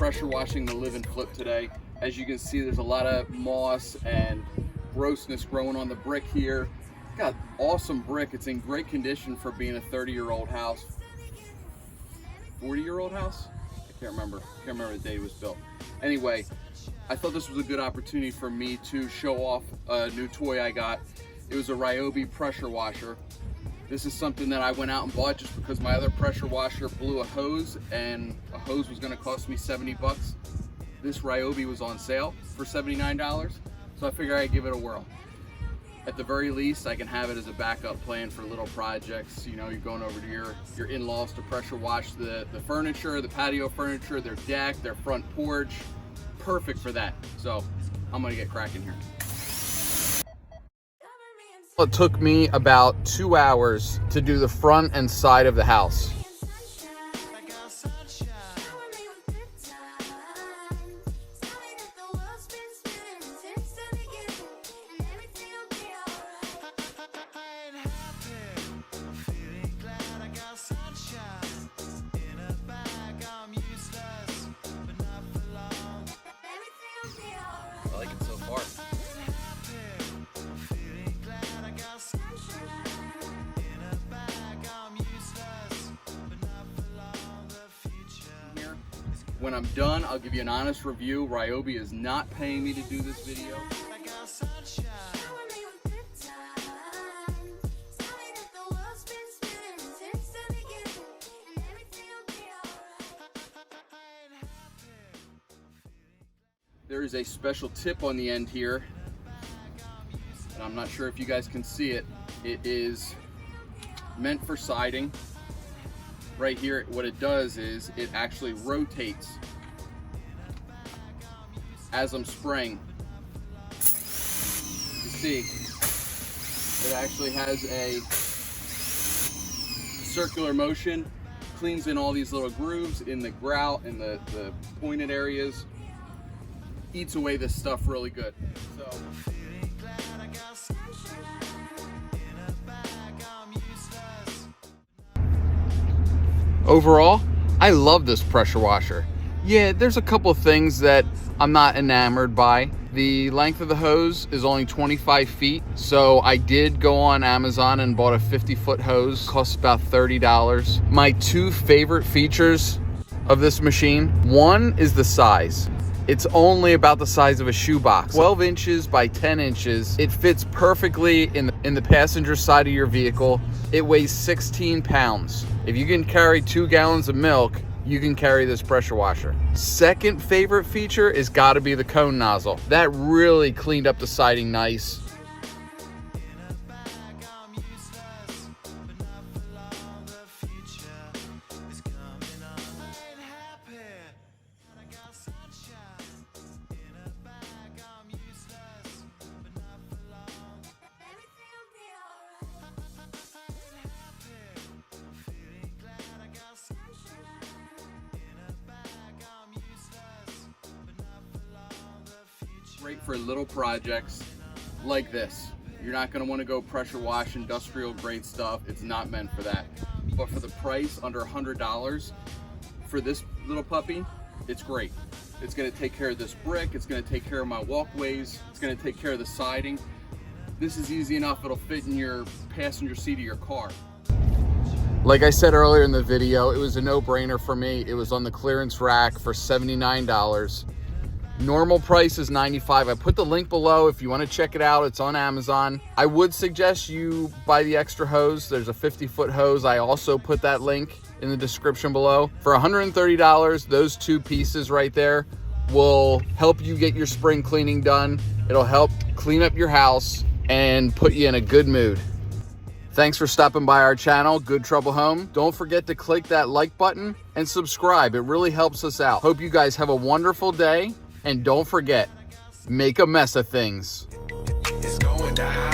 pressure washing the live and flip today. As you can see, there's a lot of moss and grossness growing on the brick here. Got awesome brick. It's in great condition for being a 30-year-old house. 40-year-old house? I can't remember the day it was built. Anyway, I thought this was a good opportunity for me to show off a new toy I got. It was a Ryobi pressure washer. This is something that I went out and bought just because my other pressure washer blew a hose, and a hose was gonna cost me 70 bucks. This Ryobi was on sale for $79, so I figured I'd give it a whirl. At the very least, I can have it as a backup plan for little projects. You know, you're going over to your in-laws to pressure wash the furniture, the patio furniture, their deck, their front porch. Perfect for that. So I'm gonna get cracking here. It took me about 2 hours to do the front and side of the house. I like it so far. When I'm done, I'll give you an honest review. Ryobi is not paying me to do this video. There is a special tip on the end here, and I'm not sure if you guys can see it. It is meant for siding. Right here, what it does is it actually rotates as I'm spraying. You see, it actually has a circular motion, cleans in all these little grooves in the grout and the pointed areas, eats away this stuff really good. So. Overall, I love this pressure washer. Yeah, there's a couple of things that I'm not enamored by. The length of the hose is only 25 feet, so I did go on Amazon and bought a 50-foot hose. Costs about $30. My two favorite features of this machine, one is the size. It's only about the size of a shoebox, 12 inches by 10 inches. It fits perfectly in the passenger side of your vehicle. It weighs 16 pounds. If you can carry 2 gallons of milk, you can carry this pressure washer. Second favorite feature is gotta be the cone nozzle. That really cleaned up the siding nice. Great for little projects like this. You're not going to want to go pressure wash industrial grade stuff. It's not meant for that. But for the price, under $100 for this little puppy, it's great. It's going to take care of this brick. It's going to take care of my walkways. It's going to take care of the siding. This is easy enough. It'll fit in your passenger seat of your car. Like I said earlier in the video, it was a no-brainer for me. It was on the clearance rack for $79. Normal price is $95. I put the link below if you want to check it out. It's on Amazon. I would suggest you buy the extra hose. There's a 50-foot hose. I also put that link in the description below. For $130, those two pieces right there will help you get your spring cleaning done. It'll help clean up your house and put you in a good mood. Thanks for stopping by our channel, Good Trouble Home. Don't forget to click that like button and subscribe. It really helps us out. Hope you guys have a wonderful day. And don't forget, make a mess of things. It's going down.